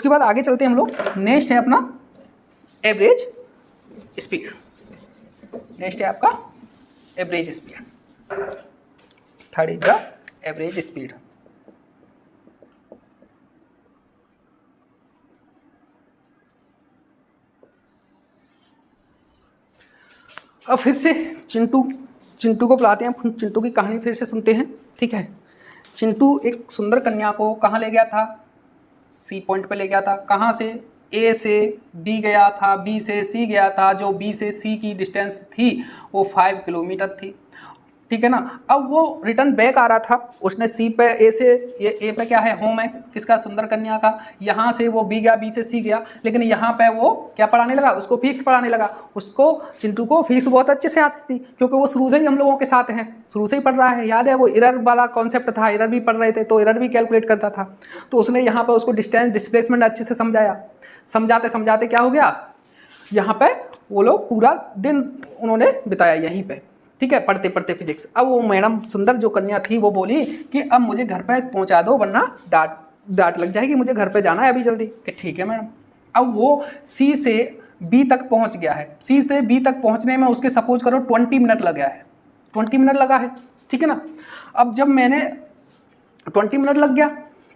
उसके बाद आगे चलते हैं हम लोग। नेक्स्ट है अपना एवरेज स्पीड। नेक्स्ट है आपका average speed. Third is the average speed. अब फिर से चिंटू को बुलाते हैं, चिंटू की कहानी फिर से सुनते हैं। ठीक है, चिंटू एक सुंदर कन्या को कहाँ ले गया था? सी पॉइंट पे ले गया था। कहाँ से? ए से बी गया था, बी से सी गया था। जो बी से सी की डिस्टेंस थी वो 5 किलोमीटर थी। ठीक है ना। अब वो रिटर्न बैक आ रहा था, उसने सी पे ए से, ये ए पे क्या है? होम है किसका? सुंदर कन्या का। यहाँ से वो बी गया, बी से सी गया, लेकिन यहाँ पे वो क्या पढ़ाने लगा? उसको फिक्स पढ़ाने लगा। उसको चिंटू को फिक्स बहुत अच्छे से आती थी, क्योंकि वो शुरू से ही हम लोगों के साथ हैं, शुरू से ही पढ़ रहा है। याद है वो एरर वाला कॉन्सेप्ट था, एरर भी पढ़ रहे थे तो एरर भी कैलकुलेट करता था। तो उसने यहाँ पर उसको डिस्टेंस डिस्प्लेसमेंट अच्छे से समझाया। समझाते समझाते क्या हो गया, यहाँ पे वो लोग पूरा दिन उन्होंने बिताया यहीं पे। ठीक है, पढ़ते पढ़ते फिजिक्स। अब वो मैडम सुंदर जो कन्या थी वो बोली कि अब मुझे घर पे पहुंचा दो, वरना डांट लग जाएगी, मुझे घर पे जाना है अभी जल्दी। कि ठीक है मैडम। अब वो सी से बी तक पहुंच गया है। सी से बी तक पहुंचने में उसके सपोज करो 20 मिनट लग गया है। 20 मिनट लगा है, ठीक है ना। अब जब मैंने 20 मिनट लग गया,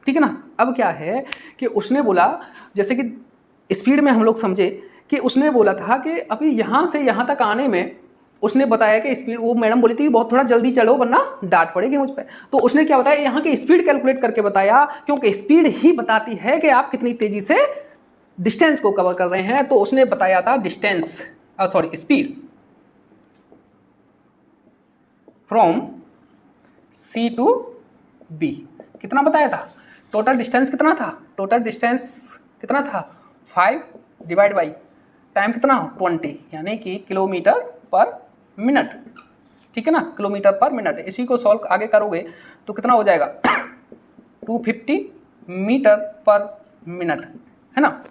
ठीक है ना। अब क्या है कि उसने बोला, जैसे कि स्पीड में हम लोग समझे कि उसने बोला था कि अभी यहाँ से यहाँ तक आने में उसने बताया कि स्पीड, वो मैडम बोली थी बहुत थोड़ा जल्दी चलो वरना डांट पड़ेगी मुझ पे। तो उसने क्या बताया, यहाँ की स्पीड कैलकुलेट करके बताया, क्योंकि स्पीड ही बताती है कि आप कितनी तेजी से डिस्टेंस को कवर कर रहे हैं। तो उसने बताया था distance, sorry speed from C to B. कितना बताया था? टोटल डिस्टेंस कितना था? टोटल डिस्टेंस कितना था? 5 डिवाइड बाई टाइम कितना? 20, यानी कि किलोमीटर पर मिनट। ठीक है ना, किलोमीटर पर मिनट। इसी को सॉल्व आगे करोगे तो कितना हो जाएगा? 250 मीटर पर मिनट, है ना।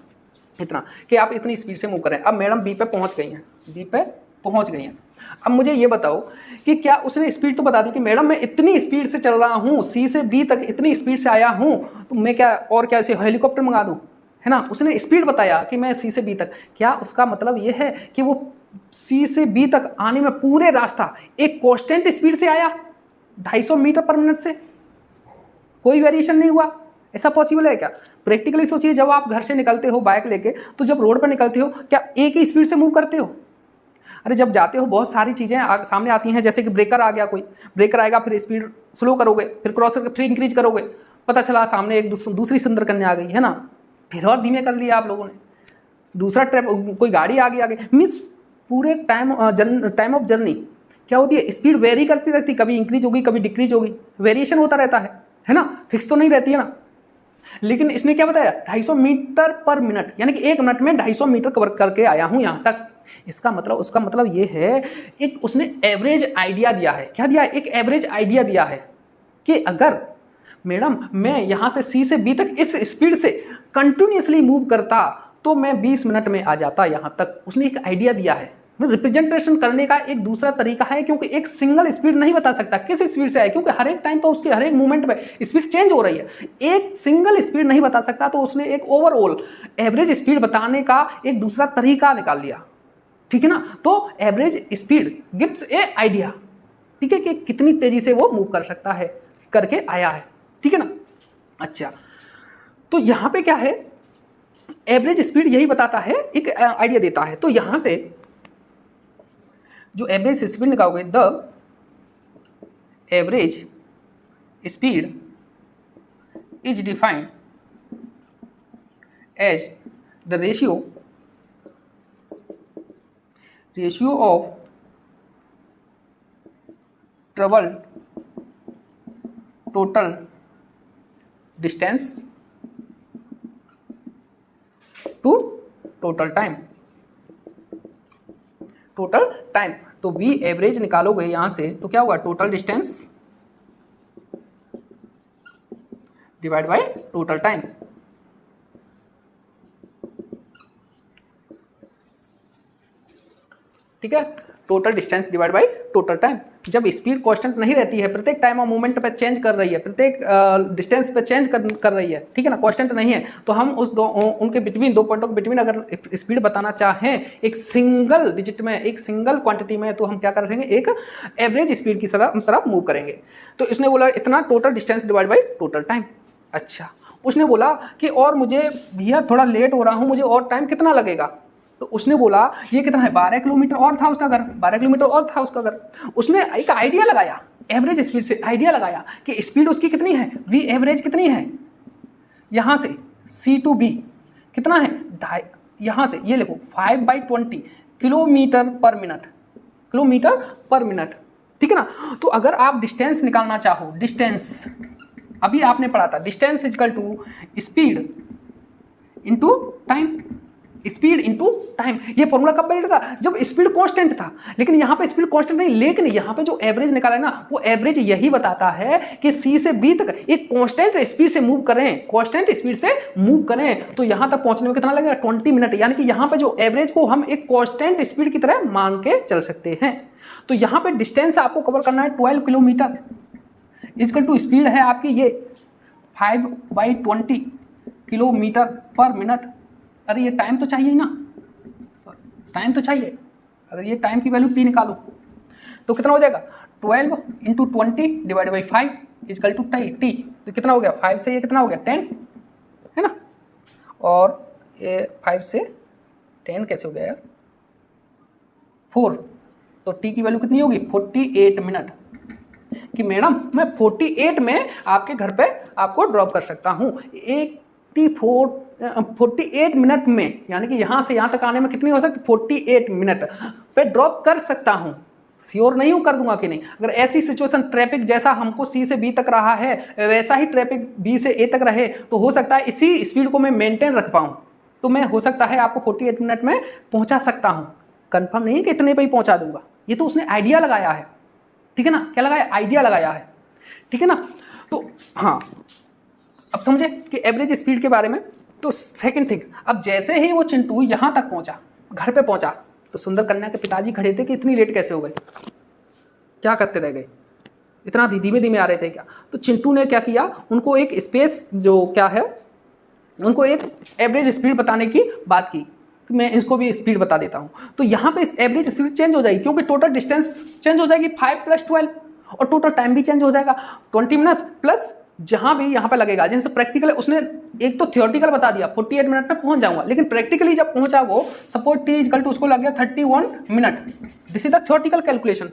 इतना कि आप इतनी स्पीड से मूव करें। अब मैडम बी पे पहुंच गई हैं, बी पे पहुंच गई हैं। अब मुझे ये बताओ कि क्या उसने स्पीड तो बता दी कि मैडम मैं इतनी स्पीड से चल रहा हूँ, सी से बी तक इतनी स्पीड से आया हूँ, तो मैं क्या और क्या ऐसे हेलीकॉप्टर मंगा दूँ, है ना। उसने स्पीड बताया कि मैं सी से बी तक। क्या उसका मतलब ये है कि वो सी से बी तक आने में पूरे रास्ता एक कांस्टेंट स्पीड से आया, 250 मीटर पर मिनट से, कोई वेरिएशन नहीं हुआ? ऐसा पॉसिबल है क्या? प्रैक्टिकली सोचिए, जब आप घर से निकलते हो बाइक लेके, तो जब रोड पर निकलते हो क्या एक ही स्पीड से मूव करते हो? अरे जब जाते हो बहुत सारी चीज़ें सामने आती हैं, जैसे कि ब्रेकर आ गया, कोई ब्रेकर आएगा, फिर स्पीड स्लो करोगे, फिर क्रॉस करके फिर इंक्रीज करोगे, पता चला सामने एक दूसरी सुंदर कन्या आ गई, है ना, फिर और धीमे कर लिया आप लोगों ने। दूसरा ट्रैप, कोई गाड़ी आ गई आगे, मिस पूरे टाइम ऑफ जर्नी क्या होती है? स्पीड वेरी करती रहती, कभी इंक्रीज होगी कभी डिक्रीज होगी, वेरिएशन होता रहता है ना, फिक्स तो नहीं रहती है ना। लेकिन इसने क्या बताया? 250 मीटर पर मिनट, यानी कि 1 मिनट में 250 मीटर कवर करके आया हूं यहां तक। इसका मतलब, उसका मतलब ये है, एक उसने एवरेज आइडिया दिया है। क्या दिया है? एक एवरेज आइडिया दिया है कि अगर मैडम मैं यहां से सी से बी तक इस स्पीड से कंटिन्यूसली मूव करता तो मैं 20 मिनट में आ जाता यहां तक। उसने एक आइडिया दिया है। रिप्रेजेंटेशन करने का एक दूसरा तरीका है, क्योंकि एक सिंगल स्पीड नहीं बता सकता किस स्पीड से आए, क्योंकि हर एक टाइम पर उसके हर एक मूवमेंट में स्पीड चेंज हो रही है। एक सिंगल स्पीड नहीं बता सकता, तो उसने एक ओवरऑल एवरेज स्पीड बताने का एक दूसरा तरीका निकाल लिया। ठीक है ना। तो एवरेज स्पीड गिव्स ए आइडिया, ठीक है, कि कितनी तेजी से वो मूव कर सकता है, करके आया है। ठीक है ना। अच्छा, तो यहां पे क्या है, एवरेज स्पीड यही बताता है, एक आइडिया देता है। तो यहां से जो एवरेज स्पीड निकालोगे, the average speed is defined as the ratio of travel total distance to total time. Total time, तो वी एवरेज निकालोगे यहां से तो क्या होगा? Total distance divide by total time. ठीक है, total distance divide by total time. जब स्पीड कांस्टेंट नहीं रहती है, प्रत्येक टाइम ऑफ मूवमेंट पे चेंज कर रही है, प्रत्येक डिस्टेंस पे चेंज कर रही है, ठीक है ना, कांस्टेंट नहीं है, तो हम उनके बिटवीन, दो पॉइंटों के बिटवीन अगर स्पीड बताना चाहें एक सिंगल डिजिट में, एक सिंगल क्वांटिटी में, तो हम क्या करेंगे, एक एवरेज स्पीड की तरफ मूव करेंगे। तो इसने बोला इतना total distance divide by total time. अच्छा, उसने बोला कि और मुझे भैया थोड़ा लेट हो रहा हूँ, मुझे और टाइम कितना लगेगा? तो उसने बोला ये कितना है, 12 किलोमीटर और था उसका घर, 12 किलोमीटर और था उसका घर। उसने एक आइडिया लगाया, एवरेज स्पीड से आइडिया लगाया कि स्पीड उसकी कितनी है, वी एवरेज कितनी है, यहाँ से C टू B कितना है, यहाँ से ये लिखो 5/20 किलोमीटर पर मिनट, किलोमीटर पर मिनट, ठीक है ना। तो अगर आप डिस्टेंस निकालना चाहो, डिस्टेंस अभी आपने पढ़ा था, distance equal to speed into time, speed into time. ये फॉर्मूला कब बैठा था, जब स्पीड कांस्टेंट था। लेकिन यहाँ पे स्पीड कांस्टेंट नहीं, लेकिन यहाँ पे जो एवरेज निकाला है ना, वो एवरेज यही बताता है कि C से B तक एक कांस्टेंट स्पीड से मूव करें, कांस्टेंट स्पीड से मूव करें, तो यहाँ तक पहुंचने में कितना लगेगा, 20 मिनट। यानी कि यहाँ पे जो एवरेज को हम एक कांस्टेंट स्पीड की तरह मान के चल सकते हैं। तो यहाँ पे डिस्टेंस आपको कवर करना है 12 किलोमीटर, इक्वल टू स्पीड है आपकी ये 5/20 किलोमीटर पर मिनट। अरे ये टाइम तो चाहिए ना, टाइम तो चाहिए। अगर ये टाइम की वैल्यू t निकालो तो कितना हो जाएगा, 12 into 20 divide by 5 equal to t। तो कितना हो गया, 5 से ये कितना हो गया, 10 है ना, और ये 5 से 10 कैसे हो गया यार, 4। तो t की वैल्यू कितनी होगी, 48 मिनट। कि मैडम मैं 48 में आपके घर पे आपको ड्रॉप कर सकता हूँ, 48 मिनट में, यानी कि यहाँ से यहाँ तक आने में कितनी हो सकती, 48 मिनट पे ड्रॉप कर सकता हूँ। श्योर नहीं हूँ कर दूंगा कि नहीं। अगर ऐसी सिचुएशन ट्रैफिक जैसा हमको C से B तक रहा है, वैसा ही ट्रैफिक B से A तक रहे, तो हो सकता है इसी स्पीड को मैं मेंटेन रख पाऊँ, तो मैं हो सकता है आपको 48 मिनट में पहुँचा सकता हूँ। कंफर्म नहीं कि इतने पे ही पहुँचा दूंगा, ये तो उसने आइडिया लगाया है, ठीक है ना, क्या लगाया, आइडिया लगाया है, ठीक है ना। तो हाँ, अब समझे कि एवरेज स्पीड के बारे में। तो सेकंड थिंग, अब जैसे ही वो चिंटू यहाँ तक पहुँचा, घर पे पहुँचा, तो सुंदर कन्या के पिताजी खड़े थे कि इतनी लेट कैसे हो गए, क्या करते रह गए, इतना धीमे धीमे आ रहे थे क्या। तो चिंटू ने क्या किया, उनको एक स्पेस जो क्या है, उनको एक एवरेज स्पीड बताने की बात की कि मैं इसको भी स्पीड बता देता हूँ। तो यहाँ पे एवरेज स्पीड चेंज हो जाएगी, क्योंकि टोटल डिस्टेंस चेंज हो जाएगी 5 + 12, और टोटल टाइम भी चेंज हो जाएगा 20 मिनट्स प्लस जहाँ भी यहाँ पे लगेगा। जैसे प्रैक्टिकल उसने एक तो थियोरटिकल बता दिया 48 मिनट में पहुँच जाऊँगा, लेकिन प्रैक्टिकली जब पहुँचा वो सपोज t इक्वल टू उसको लग गया 31 minute. This is the theoretical calculation,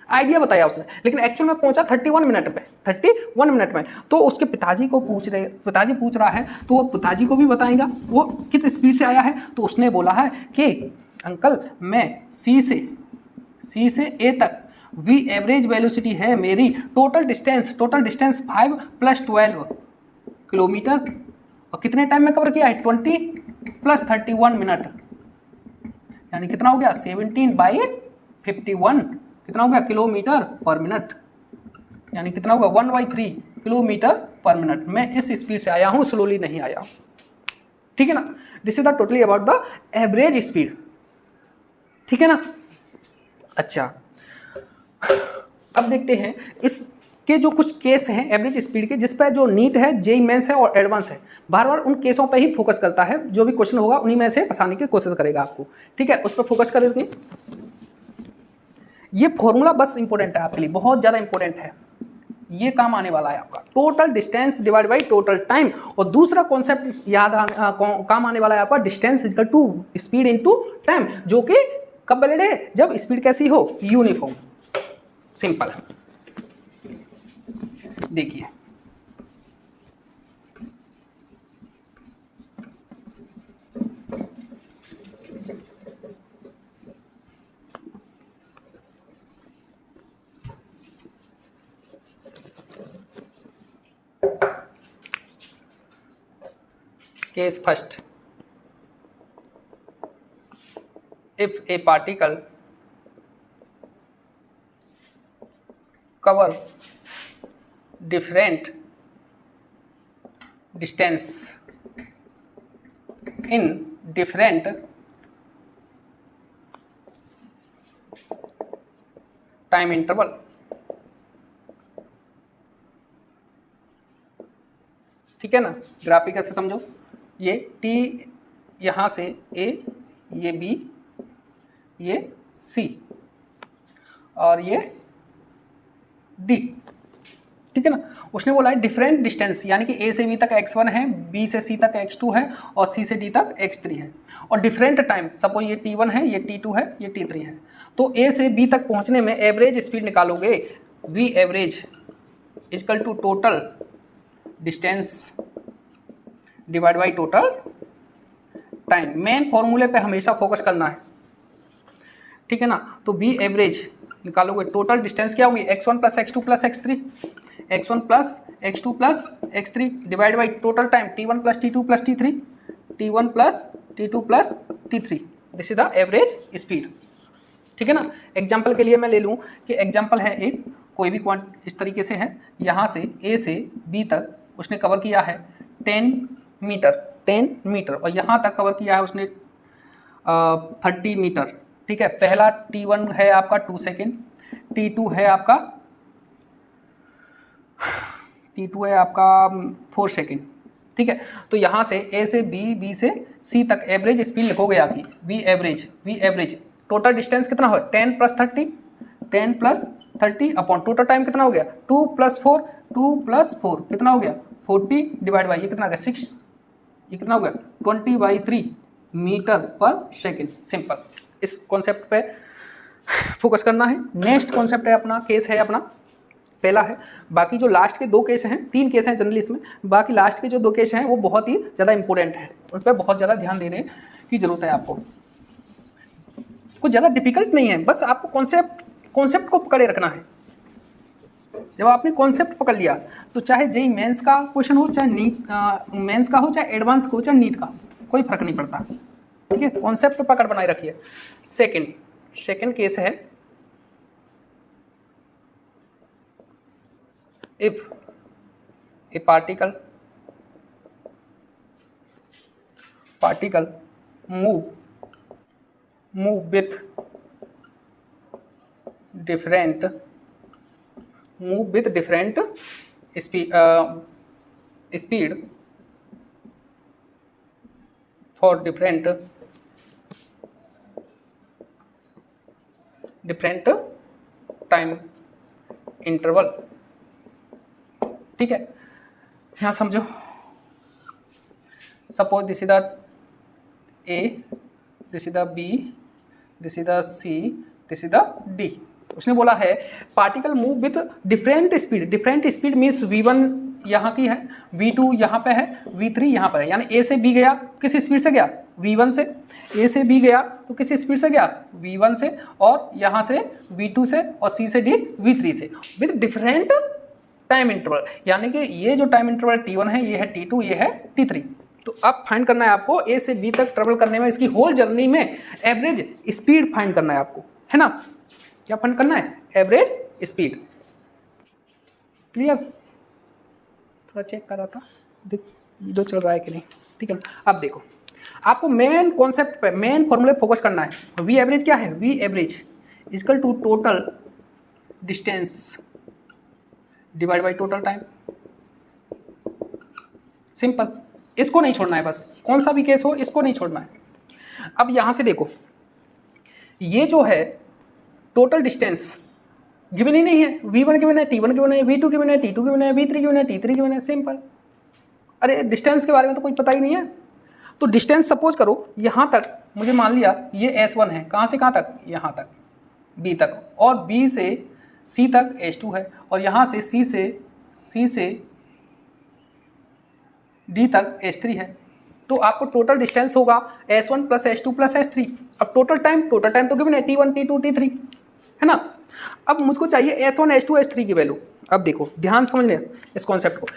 idea बताया उसने, लेकिन एक्चुअल में पहुंचा 31 मिनट पे, 31 मिनट में। तो उसके पिताजी को पिताजी पूछ रहा है, तो वो पिताजी को भी बताएगा वो किस स्पीड से आया है। तो उसने बोला है कि अंकल मैं C से A तक V एवरेज वेलोसिटी है मेरी, टोटल डिस्टेंस 5 + 12 किलोमीटर, और कितने टाइम में कवर किया है, 20 + 31 मिनट, यानी कितना हो गया 17/51, कितना हो गया किलोमीटर पर मिनट, यानी कितना होगा 1/3 किलोमीटर पर मिनट। मैं इस स्पीड से आया हूं, स्लोली नहीं आया हूं, ठीक है ना। This is the totally about the average speed, ठीक है ना। अच्छा, अब देखते हैं इसके जो कुछ केस हैं एवरेज स्पीड के, जिस पर जो नीट है, जेईई मेंस है और एडवांस है, बार बार उन केसों पर ही फोकस करता है। जो भी क्वेश्चन होगा उन्हीं में से फंसाने की कोशिश करेगा आपको, ठीक है, उस पर फोकस करेंगे। ये फॉर्मूला बस इंपॉर्टेंट है आपके लिए, बहुत ज़्यादा इंपॉर्टेंट है, ये काम आने वाला है आपका, total distance divide by total time. और दूसरा कॉन्सेप्ट काम आने वाला है आपका, distance equal to speed into time, जो कि कब वैलिड है, जब स्पीड कैसी हो, यूनिफॉर्म। सिंपल है, देखिए case first, if a particle cover different distance in different time interval, ठीक है ना। ग्राफिक ऐसे समझो, ये टी यहाँ से ए, ये बी, ये सी और ये डी, ठीक है ना। उसने बोला है डिफरेंट डिस्टेंस, यानी कि ए से बी तक x1 है, बी से सी तक x2 है और सी से डी तक x3 है, और डिफरेंट टाइम, सपोज ये t1 है, ये t2 है, ये t3 है। तो ए से बी तक पहुंचने में एवरेज स्पीड निकालोगे, v average equal to total distance divide by total time. Main फॉर्मूले पे हमेशा फोकस करना है, ठीक है ना। तो v एवरेज निकालोगे, टोटल डिस्टेंस क्या होगी, x1 plus x2 plus x3, x1 plus x2 plus x3 divide by total time t1 plus t2 plus t3, t1 plus t2 plus t3। This is the average speed, ठीक है ना। Example के लिए मैं ले लूँ कि एग्जाम्पल है एक, कोई भी क्वांट इस तरीके से है, यहाँ से a से b तक उसने कवर किया है 10 मीटर और यहाँ तक कवर किया है उसने 30 मीटर, ठीक है। पहला t1 है आपका 2 सेकेंड, t2 है आपका 4 सेकेंड, ठीक है। तो यहाँ से a से b, b से c तक एवरेज स्पीड लिखोगे आपकी v एवरेज टोटल डिस्टेंस कितना हो, 10 प्लस 30 अपॉन टोटल टाइम कितना हो गया, 2 प्लस 4 कितना हो गया, 40 डिवाइड बाई ये कितना हो गया 6, ये कितना हो गया 20/3 मीटर पर सेकेंड। सिंपल, इस कॉन्सेप्ट पे फोकस करना है। नेक्स्ट कॉन्सेप्ट है अपना, केस है अपना पहला है, बाकी जो लास्ट के 2 केस हैं, 3 केस हैं जनरली इसमें, बाकी लास्ट के जो 2 केस हैं वो बहुत ही ज़्यादा इंपॉर्टेंट है, उन पर बहुत ज़्यादा ध्यान देने की ज़रूरत है आपको। कुछ ज़्यादा डिफिकल्ट नहीं है, बस आपको कॉन्सेप्ट को पकड़े रखना है। जब आपने कॉन्सेप्ट पकड़ लिया तो चाहे जेईई मेंस का क्वेश्चन हो, चाहे नीट मेंस का हो, चाहे एडवांस का हो, चाहे नीट का, कोई फर्क नहीं पड़ता, ठीक है। कॉन्सेप्ट पकड़ बनाए रखिए। सेकंड केस है, if a particle move with different speed for different time interval, ठीक है। यहाँ समझो, suppose this is the A, this is the B, this is the C, this is the D. उसने बोला है particle move with different speed means v1 यहाँ की है, v2 यहाँ पे है, v3 यहाँ पर है, यानी a से b गया, किस स्पीड से गया, v1 से। a से b गया तो किस स्पीड से गया, v1 से, और यहाँ से v2 से, और c से d v3 से, विथ डिफरेंट टाइम इंटरवल। यानी कि ये जो टाइम इंटरवल t1 है, ये है t2, ये है t3। तो अब फाइंड करना है आपको a से b तक ट्रेवल करने में, इसकी होल जर्नी में एवरेज स्पीड फाइंड करना है आपको, है ना। क्या फाइंड करना है, एवरेज स्पीड। क्लियर, थोड़ा चेक कर रहा था वीडियो चल रहा है कि नहीं, ठीक है। अब देखो, आपको मेन कॉन्सेप्ट पे, मेन फॉर्मूले फोकस करना है। वी एवरेज क्या है, V average equal to total distance divide by total time. Simple, इसको नहीं छोड़ना है, बस कौन सा भी केस हो इसको नहीं छोड़ना है। अब यहां से देखो, ये जो है टोटल डिस्टेंस गिवन ही नहीं है, v1 गिवन है, t1 गिवन है, v2 गिवन है, t2 गिवन है, v3 गिवन है, t3 गिवन है। सिंपल, अरे डिस्टेंस के बारे में तो कुछ पता ही नहीं है। तो डिस्टेंस सपोज करो यहाँ तक, मुझे मान लिया ये s1 है, कहाँ से कहाँ तक, यहाँ तक b तक, और b से c तक s2 है, और यहाँ से c से d तक s3 है। तो आपको टोटल डिस्टेंस होगा s1 plus s2 plus s3। अब टोटल टाइम तो गिवन है t1 t2 t3, है ना। अब मुझको चाहिए s1 s2 s3 की वैल्यू। अब देखो, ध्यान समझ लें इस कॉन्सेप्ट को।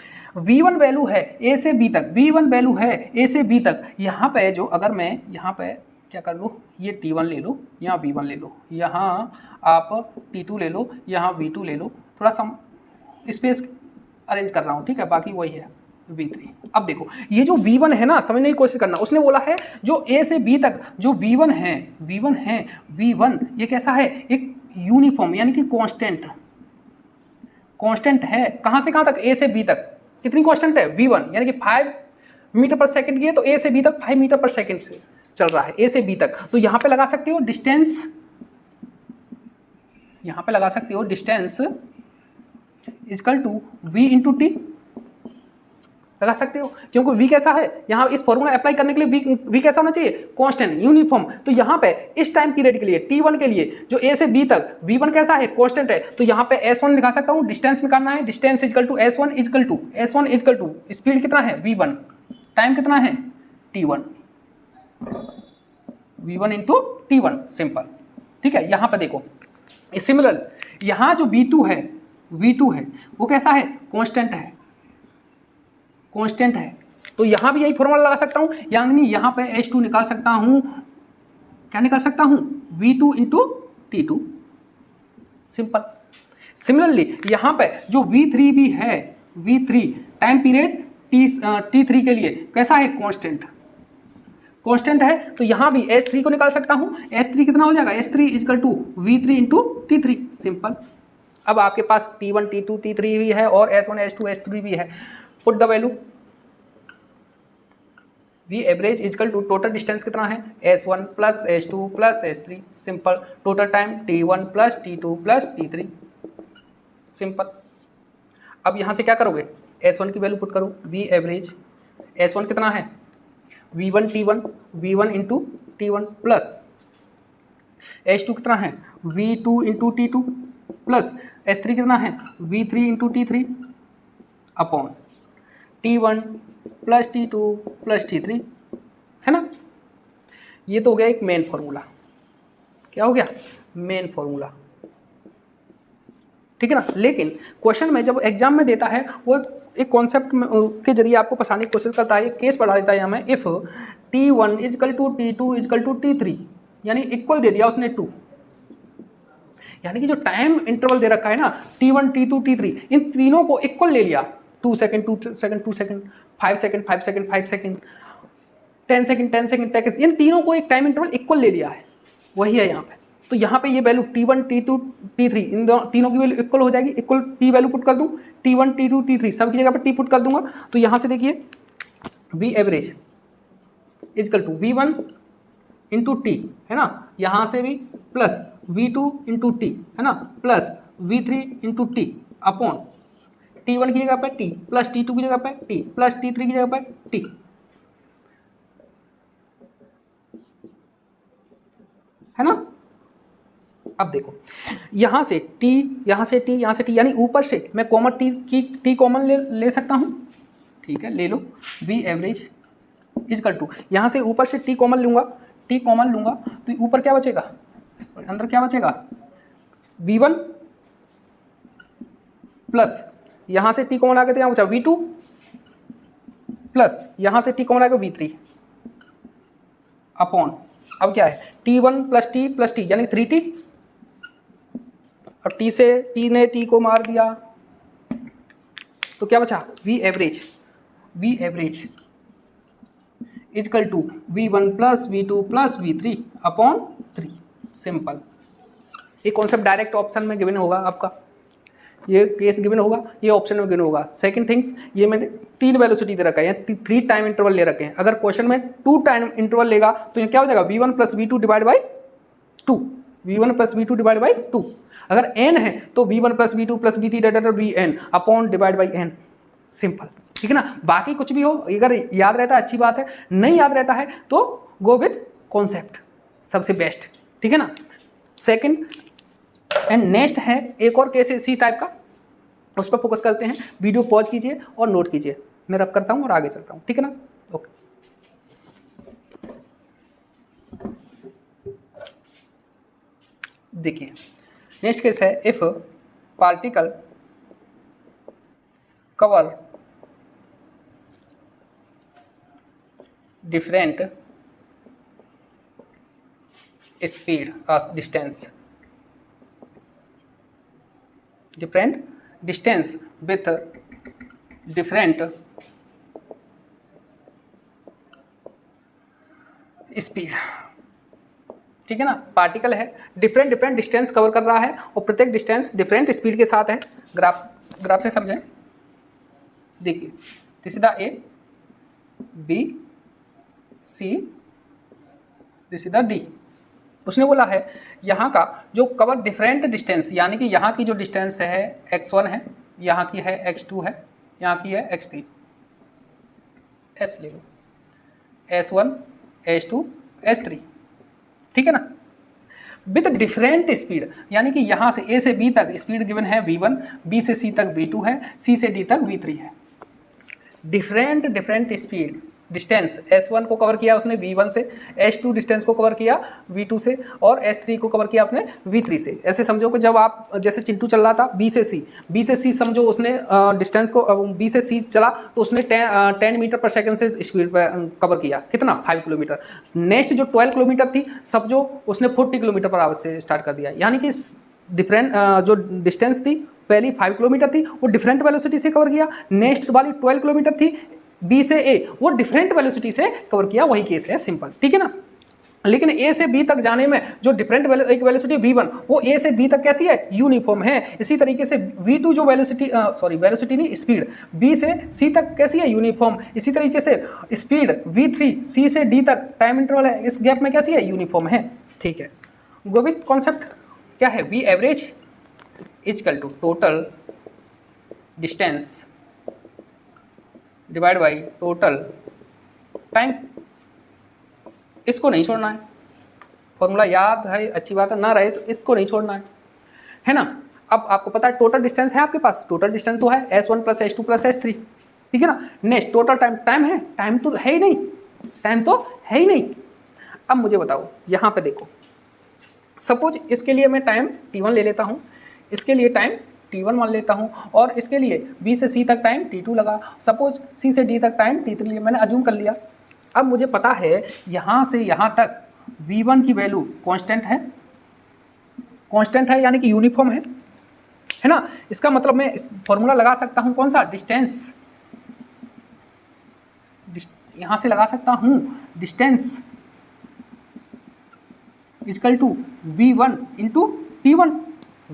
v1 वैल्यू है a से b तक, v1 वैल्यू है a से b तक। यहाँ पे जो, अगर मैं यहाँ पे क्या कर लूँ, ये t1 ले लो, यहाँ v1 ले लो, यहाँ आप t2 ले लो, यहाँ v2 ले लो, थोड़ा सा स्पेस अरेंज कर रहा हूँ, ठीक है, बाकी वही है v3। अब देखो, ये जो v1 है ना, समझने की कोशिश करना। उसने बोला है जो a से b तक जो v1 है, v1 ये कैसा है, एक यूनिफॉर्म यानी कि कांस्टेंट है। कहाँ से कहाँ तक, a से b तक कितनी कांस्टेंट है v1, यानी कि 5 मीटर पर सेकंड की है, तो a से b तक 5 मीटर पर सेकंड से चल रहा है, a से b तक। तो यहाँ पे लगा सकते हो डिस्टेंस, यहाँ पे लगा सकते हो distance equal to v into T, लगा सकते हो, क्योंकि v कैसा है, यहाँ इस फॉर्मूला अप्लाई करने के लिए v कैसा होना चाहिए, कांस्टेंट, यूनिफॉर्म। तो यहाँ पे इस टाइम पीरियड के लिए t1 के लिए जो a से b तक v1 कैसा है, कांस्टेंट है, तो यहाँ पे s1 निकाल सकता हूँ, डिस्टेंस निकालना है, distance equal to s1 equal to speed कितना है v1, टाइम कितना है t1, v1 into t1, simple. ठीक है, यहाँ पे देखो सिमिलर, यहाँ जो v2 है वो कैसा है, कांस्टेंट है, कांस्टेंट है, तो यहाँ भी यही फॉर्मूला लगा सकता हूँ, यानी यहाँ पे H2 निकाल सकता हूँ, क्या निकाल सकता हूँ, V2 into T2, simple. Similarly यहाँ पे जो V3 भी है, V3 टाइम पीरियड T3 के लिए कैसा है, कांस्टेंट, कांस्टेंट है, तो यहाँ भी S3 को निकाल सकता हूँ, S3 कितना हो जाएगा, S3 equal to V3 into T3, simple. अब आपके पास T1, T2, T3 भी है और S1, S2, S3 भी है, put the value, V average equal to total distance कितना है, S1 plus S2 plus S3, simple, total time T1 plus T2 plus T3, simple. अब यहाँ से क्या करोगे, S1 की वैल्यू पुट करो, V एवरेज, S1 कितना है, V1 T1, V1 into T1 plus S2 कितना है, V2 into T2 plus S3 कितना है, V3 into T3 upon T1 plus T2 plus T3, है ना। ये तो हो गया एक मेन फॉर्मूला, क्या हो गया, मेन फॉर्मूला, ठीक है ना। लेकिन क्वेश्चन में जब एग्जाम में देता है वो एक कॉन्सेप्ट के जरिए आपको फंसाने की कोशिश करता है, केस बढ़ा देता है हमें, if T1 equal to T2 equal to T3, यानी इक्वल दे दिया उसने 2, यानी कि जो टाइम इंटरवल दे रखा है ना, T1 T2 T3, इन तीनों को इक्वल ले लिया, 2 second 2 second 2 second, 5 second 5 second 5 second, 10 second 10 second 10 second, इन तीनों को एक टाइम इंटरवल इक्वल ले लिया है, वही है यहाँ पे। तो यहाँ पे ये वैल्यू T1 T2 T3 इन तीनों की वैल्यू इक्वल हो जाएगी, इक्वल T वैल्यू पुट कर दूँ, T1 T2 T3 सब की जगह पे T पुट कर दूंगा, तो यहाँ से देखिए V average equal to V1 into T, है ना, यहाँ से भी प्लस V2 इंटू टी, है ना, plus V3 into T upon T1 की जगह पे T प्लस T2 की जगह पे T प्लस T3 की जगह पे T, है ना। अब देखो यहाँ से T, यहाँ से T, यहाँ से T, यानी ऊपर से मैं कॉमन T कॉमन ले सकता हूँ, ठीक है, ले लो। V एवरेज इजकल टू, यहाँ से ऊपर से T कॉमन लूँगा, T कॉमन लूँगा तो ऊपर क्या बचेगा, अंदर क्या बचेगा, V1 प्लस यहाँ से T कॉमन आ गया तो यहाँ बचा V2 प्लस यहाँ से T कॉमन आ गया V3 अपॉन, अब क्या है T1 प्लस T यानी 3T, और T से T ने T को मार दिया तो क्या बचा V average equal to V1 plus V2 plus V3 upon 3, simple. ये कॉन्सेप्ट डायरेक्ट ऑप्शन में गिवन होगा आपका, ये केस गिवन होगा, ये ऑप्शन में गिवन होगा। सेकंड थिंग्स, ये मैंने 3 वेलोसिटी दे रखा है, 3 टाइम इंटरवल ले रखे हैं, अगर क्वेश्चन में 2 टाइम इंटरवल लेगा तो ये क्या हो जाएगा V1 plus V2 divide by 2, V1 plus V2 divide by 2, अगर n है तो V1 plus V2 plus V3 Vn upon divide by n, simple, ठीक है ना। बाकी कुछ भी हो, अगर याद रहता है अच्छी बात है, नहीं याद रहता है तो गो विद कॉन्सेप्ट, सबसे बेस्ट, ठीक है ना। सेकंड एंड नेक्स्ट है एक और केस इसी टाइप का, उस पर फोकस करते हैं। वीडियो पॉज कीजिए और नोट कीजिए, मैं रब करता हूँ और आगे चलता हूँ, ठीक है ना। ओके, देखिए नेक्स्ट केस है, if particle cover different speed as distance with different speed, ठीक है ना। पार्टिकल है, डिफरेंट डिस्टेंस कवर कर रहा है और प्रत्येक डिस्टेंस डिफरेंट स्पीड के साथ है। ग्राफ से समझें, देखिए this is the A, B, C, this is the D. उसने बोला है यहाँ का जो कवर डिफरेंट डिस्टेंस, यानी कि यहाँ की जो डिस्टेंस है x1 है, यहाँ की है x2 है, यहाँ की है x3, s ले लो, s1, s2, s3, ठीक है ना, विद डिफरेंट स्पीड, यानी कि यहाँ से a से b तक स्पीड गिवन है v1, b से c तक v2 है, c से d तक v3 है। डिफरेंट स्पीड डिस्टेंस s1 को कवर किया उसने v1 से, s2 डिस्टेंस को कवर किया v2 से, और s3 को कवर किया आपने v3 से। ऐसे समझो कि जब आप जैसे चिंटू चल रहा था b से c समझो उसने डिस्टेंस को b से c चला तो उसने 10 मीटर पर सेकंड से स्पीड पर कवर किया, कितना 5 किलोमीटर। नेक्स्ट जो 12 किलोमीटर थी सब जो उसने 40 किलोमीटर पर आवर से स्टार्ट कर दिया, यानी कि डिफरेंट जो डिस्टेंस थी पहली 5 किलोमीटर थी वो डिफरेंट वेलोसिटी से कवर किया, नेक्स्ट वाली 12 किलोमीटर थी बी से ए वो डिफरेंट वेलोसिटी से कवर किया, वही केस है, सिंपल, ठीक है ना। लेकिन ए से बी तक जाने में जो डिफरेंट एक वेलोसिटी v1 वो ए से बी तक कैसी है, यूनिफॉर्म है। इसी तरीके से v2 जो वेलोसिटी नहीं स्पीड बी से सी तक कैसी है, यूनिफॉर्म। इसी तरीके से स्पीड v3 सी से डी तक टाइम इंटरवल है, इस गैप में कैसी है, यूनिफॉर्म है, ठीक है। गोविंद कॉन्सेप्ट क्या है, V average equal to total distance divide by total time. इसको नहीं छोड़ना है, फॉर्मूला याद है, अच्छी बात है, ना रहे तो इसको नहीं छोड़ना है ना। अब आपको पता है टोटल डिस्टेंस है आपके पास, टोटल डिस्टेंस तो है s1 plus s2 plus s3, ठीक है ना। नेक्स्ट टोटल टाइम है, टाइम तो है ही नहीं, टाइम तो है ही नहीं। अब मुझे बताओ यहाँ पे देखो, सपोज इसके लिए मैं टाइम t1 ले लेता हूँ, इसके लिए टाइम t1 मान लेता हूँ, और इसके लिए b से c तक टाइम t2 लगा, सपोज c से d तक टाइम t3 लिया, मैंने अज्यूम कर लिया। अब मुझे पता है यहाँ से यहाँ तक v1 की वैल्यू कांस्टेंट है यानी कि यूनिफॉर्म है ना। इसका मतलब मैं इस फॉर्मूला लगा सकता हूँ कौन सा, डिस्टेंस, यहाँ से लगा सकता हूँ distance equal to v1 into t1,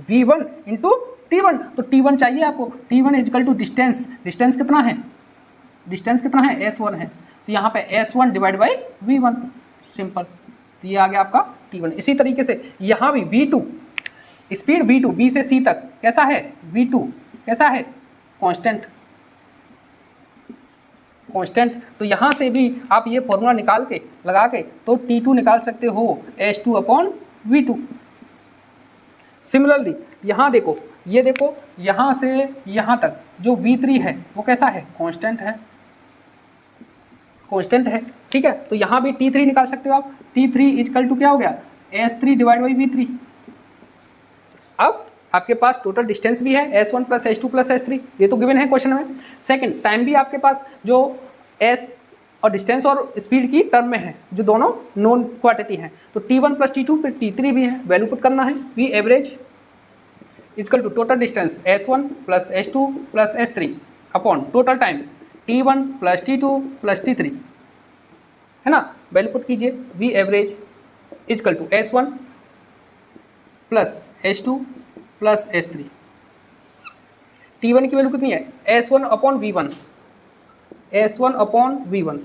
v1 into t1, तो t1 चाहिए आपको, t1 equal to distance, distance कितना है, s1 है, तो यहाँ पे s1 divide by v1, simple, तो ये आ गया आपका t1। इसी तरीके से यहाँ भी v2 स्पीड v2 b से c तक कैसा है, v2 कैसा है, कांस्टेंट, तो यहाँ से भी आप ये फॉर्मूला निकाल के लगा के तो t2 निकाल सकते हो s2 अपॉन v2। सिमिलरली यहाँ देखो, ये देखो यहाँ से यहाँ तक जो v3 है वो कैसा है, कांस्टेंट है, ठीक है। तो यहाँ भी t3 निकाल सकते हो आप, t3 इक्वल टू क्या हो गया, s3 डिवाइड बाई v3। अब आपके पास टोटल डिस्टेंस भी है s1 plus s2 plus s3, ये तो गिवन है क्वेश्चन में। सेकंड टाइम भी आपके पास जो s और डिस्टेंस और स्पीड की टर्म में है, जो दोनों नोन क्वांटिटी हैं, तो t1 प्लस t2 फिर t3 भी है, वैल्यू पुट करना है। V average equal to total distance s1 plus s2 plus s3 upon total time t1 plus t2 plus t3, है ना, वैल्यू पुट कीजिए। V average equal to s1 plus s2 plus s3, t1 की value कितनी है, s1 upon v1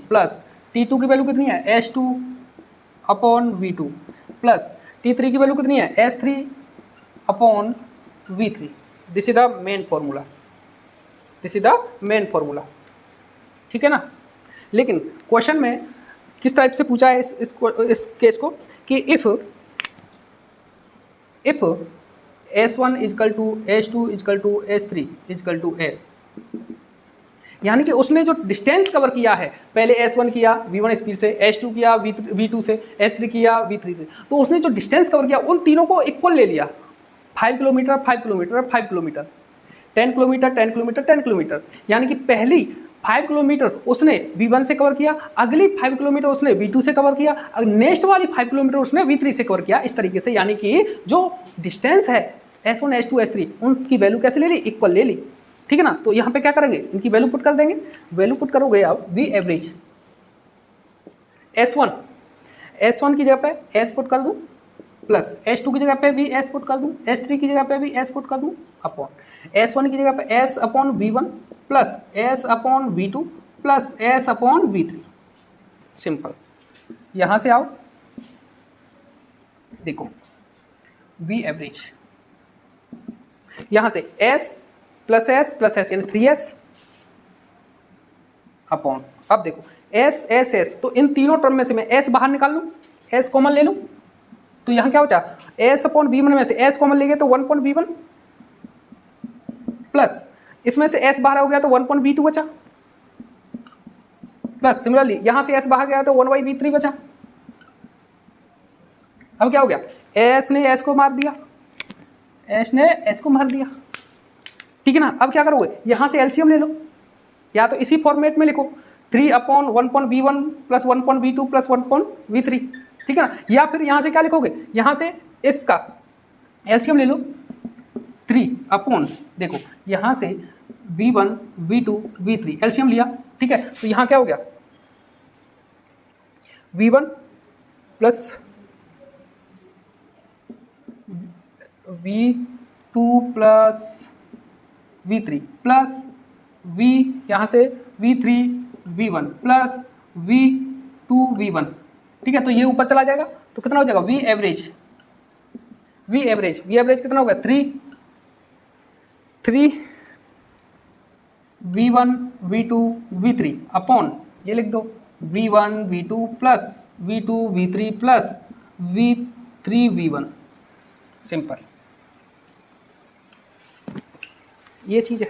plus t2 की value कितनी है, s2 upon v2 plus t3 की वैल्यू कितनी है, s3 upon v3। This is the main formula, ठीक है ना। लेकिन क्वेश्चन में किस टाइप से पूछा है इस केस को कि if s1 equal to s2 equal to s3 equal to s, यानी कि उसने जो डिस्टेंस कवर किया है, पहले s1 किया v1 स्पीड से, s2 किया v2 से, s3 किया v3 से, तो उसने जो डिस्टेंस कवर किया उन तीनों को इक्वल ले लिया, 5 kilometre 5 kilometre 5 kilometre, 10 kilometre 10 kilometre 10 kilometre, यानी कि पहली 5 किलोमीटर उसने v1 से कवर किया, अगली 5 किलोमीटर उसने v2 से कवर किया, नेक्स्ट वाली 5 किलोमीटर उसने v3 से कवर किया। इस तरीके से यानी कि जो डिस्टेंस है s1 s2 s3 उनकी वैल्यू कैसे ले ली, इक्वल ले ली, ठीक है ना। तो यहाँ पे क्या करेंगे, इनकी वैल्यू पुट कर देंगे। वैल्यू पुट करोगे आप वी एवरेज s1 की जगह पे s पुट कर दूँ, प्लस S2 की जगह पे भी S पुट कर दूँ, S3 की जगह पे भी S पुट कर दूँ, अपॉन S1 की जगह पे S upon V1 plus S upon V2 plus S upon V3। Simple. यहाँ से आओ, देखो V एवरेज, यहाँ से S प्लस S यानी 3S अपॉन, अब देखो S, तो इन तीनों टर्म में से मैं S बाहर निकाल लूँ, S कॉमन ले लूँ, तो यहाँ क्या बचा, S अपॉन V1 में से S कॉमन ले गए तो 1 अपॉन V1 प्लस इसमें से S बाहर हो गया तो 1 अपॉन V2 बचा, प्लस सिमिलरली यहाँ से S बाहर गया तो 1 बाई V3 बचा। अब क्या हो गया, S ने S को मार दिया, S ने S को मार दिया, ठीक है ना। अब क्या करोगे, यहाँ से एलसीएम ले लो, या तो इसी फॉर्मेट में लिखो 3 upon 1 upon V1 plus 1 upon V2 plus 1 upon V3, ठीक है ना। या फिर यहाँ से क्या लिखोगे, यहाँ से इसका एलसीएम ले लो 3 अपॉन, देखो यहाँ से V1 V2 V3 एलसीएम लिया, ठीक है। तो यहाँ क्या हो गया, V1 plus V2 plus V3 plus V यहाँ से V3 V1 plus V2 V1, ठीक है। तो ये ऊपर चला जाएगा तो कितना हो जाएगा, V एवरेज कितना होगा, 3 V1 V2 V3 अपॉन ये लिख दो V1 V2 plus V2 V3 plus V3 V1। Simple, ये चीज़ है।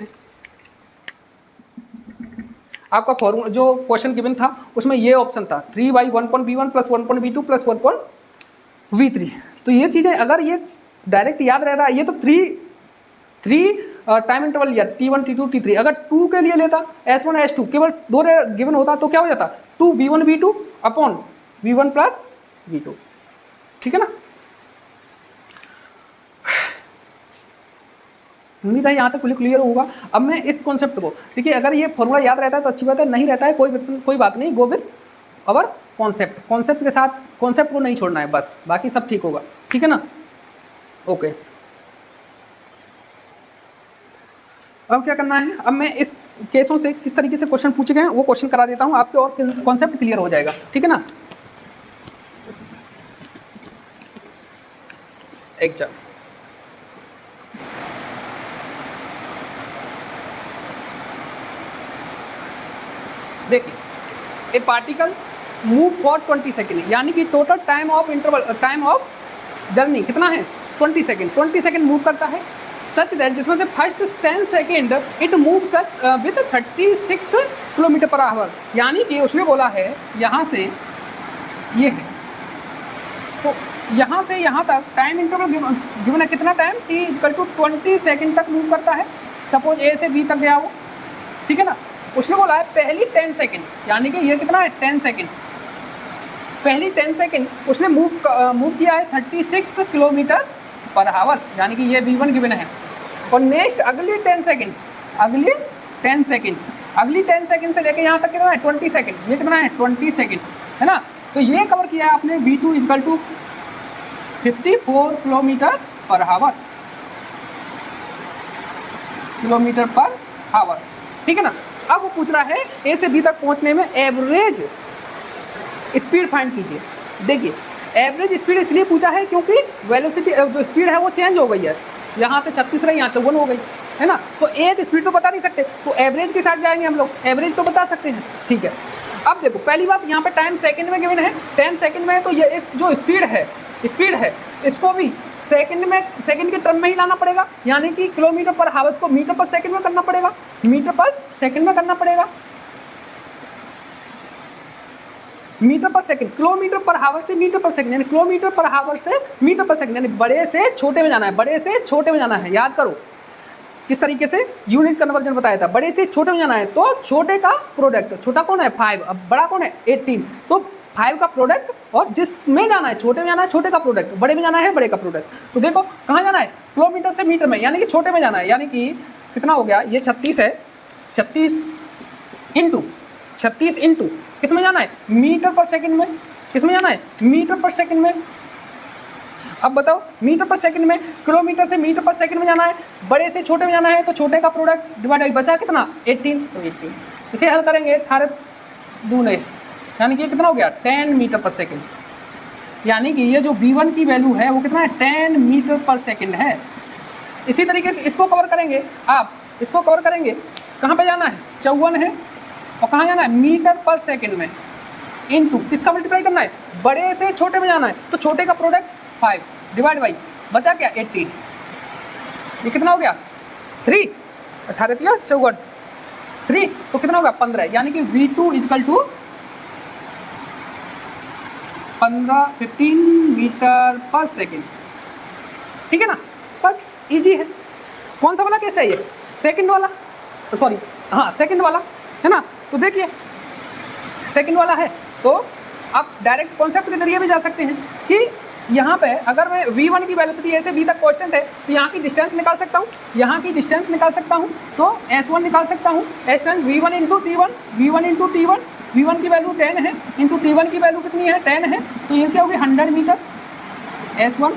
आपका फॉर्मूला जो क्वेश्चन गिवन था उसमें ये ऑप्शन था 3 by 1.V1 plus 1.V2 plus 1.V3। तो ये चीज़ें अगर ये डायरेक्ट याद रह रहा है, ये तो थ्री टाइम इंटरवल लिया T1 T2 T3, अगर 2 के लिए लेता S1 S2 केवल 2 गिवन होता तो क्या हो जाता 2 V1 V2 upon V1 plus V2, ठीक है ना। उम्मीद है यहाँ तक क्लियर होगा। अब मैं इस कॉन्सेप्ट को, देखिए अगर ये फॉर्मूला याद रहता है तो अच्छी बात है, नहीं रहता है कोई बात नहीं, गो विद अवर कॉन्सेप्ट के साथ, कॉन्सेप्ट को नहीं छोड़ना है बस, बाकी सब ठीक होगा, ठीक है ना। ओके, अब क्या करना है, अब मैं इस केसों से किस तरीके से क्वेश्चन पूछे गए हैं वो क्वेश्चन करा देता हूँ आपके, और कॉन्सेप्ट क्लियर हो जाएगा, ठीक है ना। एग्जाम देखिए, ए पार्टिकल मूव फॉर 20 सेकेंड, यानी कि टोटल टाइम ऑफ जर्नी कितना है 20 सेकेंड। 20 सेकेंड मूव करता है, सच दैट जिसमें से first 10 second it move such with 36 kilometre per our, यानी कि उसने बोला है यहाँ से ये है, तो यहाँ से यहाँ तक टाइम इंटरवल गिवन है कितना time, t equal to 20 second तक मूव करता है। सपोज ए से बी तक गया वो, ठीक है ना। उसने बोला है पहली 10 सेकेंड, यानी कि ये कितना है 10 सेकेंड, पहली 10 सेकेंड उसने मूव किया है 36 किलोमीटर पर आवर्स, यानी कि ये V1 गिवन है। और नेक्स्ट अगली 10 सेकेंड से लेके यहाँ तक कितना है 20 सेकेंड, ये कितना है 20 सेकेंड, है ना। तो ये कवर किया है आपने V2 equal to 54 kilometre per hour, ठीक है ना। अब वो पूछ रहा है ए से बी तक पहुंचने में एवरेज स्पीड फाइंड कीजिए। देखिए एवरेज स्पीड इसलिए पूछा है क्योंकि वेलोसिटी जो स्पीड है वो चेंज हो गई है, यहाँ से 36 रही, यहाँ 54 हो गई, है ना। तो एक स्पीड तो बता नहीं सकते, तो एवरेज के साथ जाएंगे हम लोग, एवरेज तो बता सकते हैं, ठीक है। अब देखो पहली बात यहाँ पे टाइम सेकंड में गिवन है, 10 सेकंड में है, तो ये इस जो स्पीड है इसको भी सेकंड के टर्म में ही लाना पड़ेगा, यानी कि किलोमीटर पर आवर को मीटर पर सेकंड में करना पड़ेगा, मीटर पर सेकंड में करना पड़ेगा, मीटर पर सेकंड, किलोमीटर पर आवर से मीटर पर सेकंड, यानी किलोमीटर पर आवर से मीटर पर सेकंड, यानी बड़े से छोटे में जाना है, बड़े से छोटे में जाना है। याद करो किस तरीके से यूनिट कन्वर्जन बताया था, बड़े से छोटे में जाना है तो छोटे का प्रोडक्ट, छोटा कौन है 5, अब बड़ा कौन है 18, तो 5 का प्रोडक्ट, और जिसमें जाना है छोटे में जाना है छोटे का प्रोडक्ट, बड़े में जाना है बड़े का प्रोडक्ट। तो देखो कहाँ जाना है, किलोमीटर से मीटर में, यानी कि छोटे में जाना है, यानी कि कितना हो गया, ये 36 है, 36 इंटू किस में जाना है, मीटर पर सेकंड में, किस में जाना है मीटर पर सेकंड में, अब बताओ मीटर पर सेकंड में, किलोमीटर से मीटर पर सेकंड में जाना है, बड़े से छोटे में जाना है, तो छोटे का प्रोडक्ट डिवाइड बाई बचा कितना 18, तो 18 इसे हल करेंगे थारे दूने, यानी कि कितना हो गया 10 मीटर पर सेकंड, यानी कि ये जो V1 की वैल्यू है वो कितना है 10 मीटर पर सेकंड है। इसी तरीके से इसको कवर करेंगे, आप इसको कवर करेंगे, कहाँ पे जाना है 54 है, और कहाँ जाना है मीटर पर सेकंड में, इनटू किसका मल्टीप्लाई करना है बड़े से छोटे में जाना है, तो छोटे का प्रोडक्ट 5 डिवाइड बाई बचा क्या 80, ये कितना हो गया 3, 18 दिया 54 3, तो कितना होगा 15, यानी कि V2 is equal to 15 metre per second. ठीक है ना, बस इजी है। कौन सा वाला केस है ये सेकंड वाला, सॉरी हाँ सेकंड वाला है ना। तो देखिए सेकंड वाला है, तो आप डायरेक्ट कॉन्सेप्ट के जरिए भी जा सकते हैं कि यहाँ पे अगर मैं V1 की वेलोसिटी A से B तक कांस्टेंट है तो यहाँ की डिस्टेंस निकाल सकता हूँ, यहाँ की डिस्टेंस निकाल सकता हूँ, तो S1 निकाल सकता हूँ, S1 V1 into T1, V1 into T1, V1 की वैल्यू 10 है, इंटू T1 की वैल्यू कितनी है 10 है, तो ये क्या होगी 100 मीटर S1।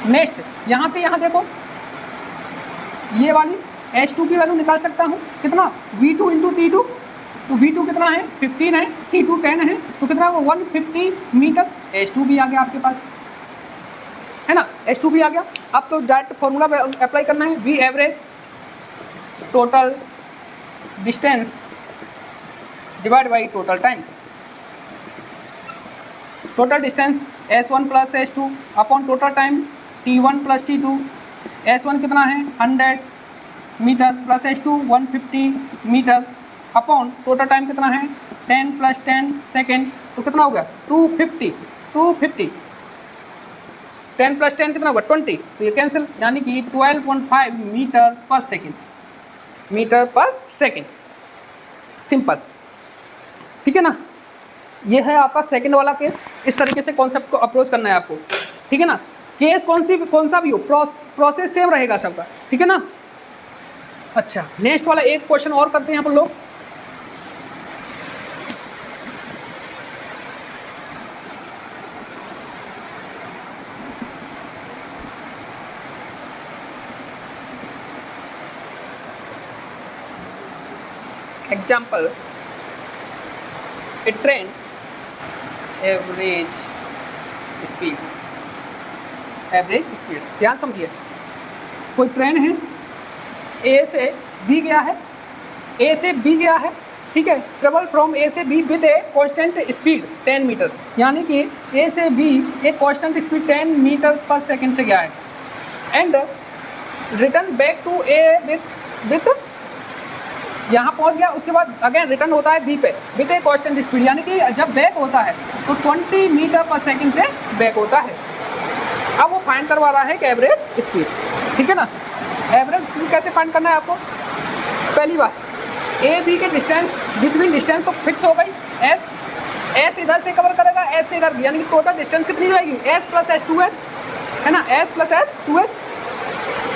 नेक्स्ट यहाँ से यहाँ देखो ये वाली H2 की वैल्यू निकाल सकता हूँ, कितना V2 इंटू T2, तो V2 कितना है 15 है, T2 10 है, तो कितना है 150 मीटर। H2 भी आ गया आपके पास, है ना, H2 भी आ गया। अब तो डायरेक्ट फॉर्मूला अप्लाई करना है, V average total distance divide by total time. Total distance S1 plus S2 upon total time T1 plus T2। S1 कितना है 100 metre plus H2 150 metre upon total time कितना है 10 प्लस 10 सेकेंड, तो कितना हो गया 250 10 प्लस 10 कितना होगा 20, तो ये कैंसिल, यानी कि 12.5 metre per second, metre per second. Simple, ठीक है ना। ये है आपका सेकंड वाला केस। इस तरीके से कॉन्सेप्ट को अप्रोच करना है आपको, ठीक है ना। केस कौन सा भी हो, प्रोसेस सेम रहेगा सबका, ठीक है ना। अच्छा नेक्स्ट वाला एक क्वेश्चन और करते हैं अपन लोग। एग्जाम्पल ए ट्रेन एवरेज स्पीड, ध्यान समझिए। कोई ट्रेन है ए से बी गया है, ठीक है, ट्रेवल फ्रॉम ए से B with a constant speed 10 metre, यानी कि ए से बी एक constant speed 10 metre per second से गया है, and return back to A with यहाँ पहुँच गया, उसके बाद अगेन रिटर्न होता है बी पे विद ए कांस्टेंट स्पीड, यानी कि जब बैक होता है तो 20 मीटर पर सेकेंड से बैक होता है। अब वो फाइंड करवा रहा है कि एवरेज स्पीड, ठीक है ना। एवरेज स्पीड कैसे फाइंड करना है आपको, पहली बात ए बी के डिस्टेंस, बिटवीन डिस्टेंस तो फिक्स हो गई, एस इधर से कवर करेगा, एस से इधर, यानी कि टोटल डिस्टेंस कितनी हो जाएगी एस प्लस एस 2s, है ना, एस प्लस एस 2s।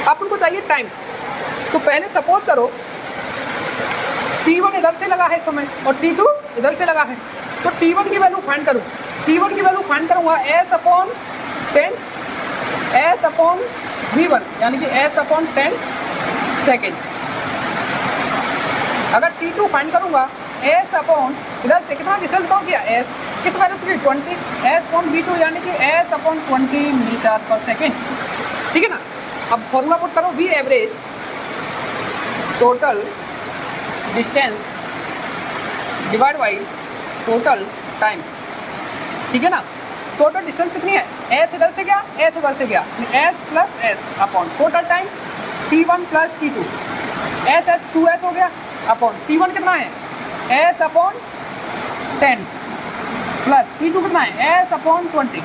अब उनको चाहिए टाइम, तो पहले सपोज करो T1 इधर से लगा है इस समय और T2 इधर से लगा है, तो T1 की वैल्यू फाइंड करूँ, T1 की वैल्यू फाइंड करूँगा S upon 10 S upon V1, यानी कि S अपॉन 10 सेकेंड। अगर T2 फाइंड करूँगा S अपॉन इधर से कितना डिस्टेंस कौन किया S, किस वैल्यू से 20, S अपॉन V2 यानी कि S upon 20 metre per second, ठीक है ना। अब फॉर्मूला पुट करो, V average total distance divide by total time, ठीक है ना। टोटल डिस्टेंस कितनी है, एस इधर से गया, एस उधर से गया, S plus S upon total time T1 plus T2, S 2s हो गया अपॉन T1 कितना है एस अपॉन 10 प्लस T2 कितना है एस अपॉन 20।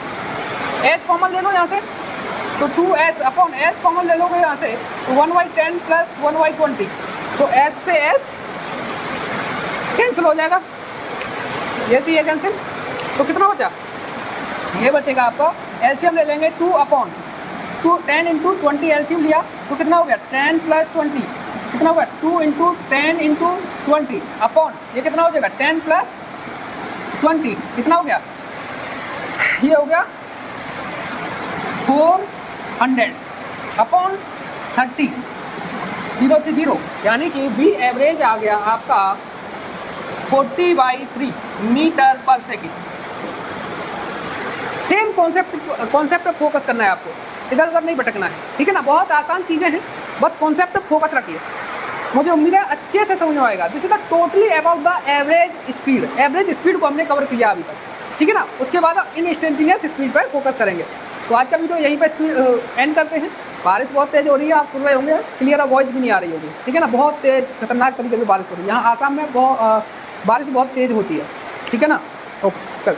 एस कॉमन ले लो यहाँ से, तो 2s अपॉन एस कॉमन ले लोगे यहाँ से, तो 1/10 प्लस 1/20, तो एस से एस कैंसिल हो जाएगा, ये सी है कैंसिल, तो कितना बचा, ये बचेगा आपका एलसीएम ले लेंगे 2 अपॉन 10 इंटू 20 एलसीएम लिया, तो कितना हो गया 10 प्लस 20, कितना होगा 2 इंटू 10 इंटू 20 अपॉन ये कितना हो जाएगा 10 प्लस 20, कितना हो गया, ये हो गया 400 अपॉन 30, 0 से 0, यानी कि V एवरेज आ गया आपका 40/3 metre per second. Same concept पे फोकस करना है आपको, इधर उधर नहीं भटकना है, ठीक है ना। बहुत आसान चीज़ें हैं, बस कॉन्सेप्ट पे फोकस रखिए। मुझे उम्मीद है अच्छे से समझ में आएगा। This is the totally about the average speed. Average speed को हमने कवर किया अभी तक, ठीक है ना। उसके बाद इन इंस्टेंटेनियस स्पीड पर फोकस करेंगे। तो आज का वीडियो यहीं पर स्पीड एंड करते हैं। बारिश बहुत तेज़ हो रही है, आप सुन रहे होंगे, क्लियर वॉइस भी नहीं आ रही होगी, ठीक है ना। बहुत तेज़ खतरनाक तरीके से बारिश हो रही है। यहाँ आसाम में बारिश बहुत तेज़ होती है, ठीक है ना। ओके, कल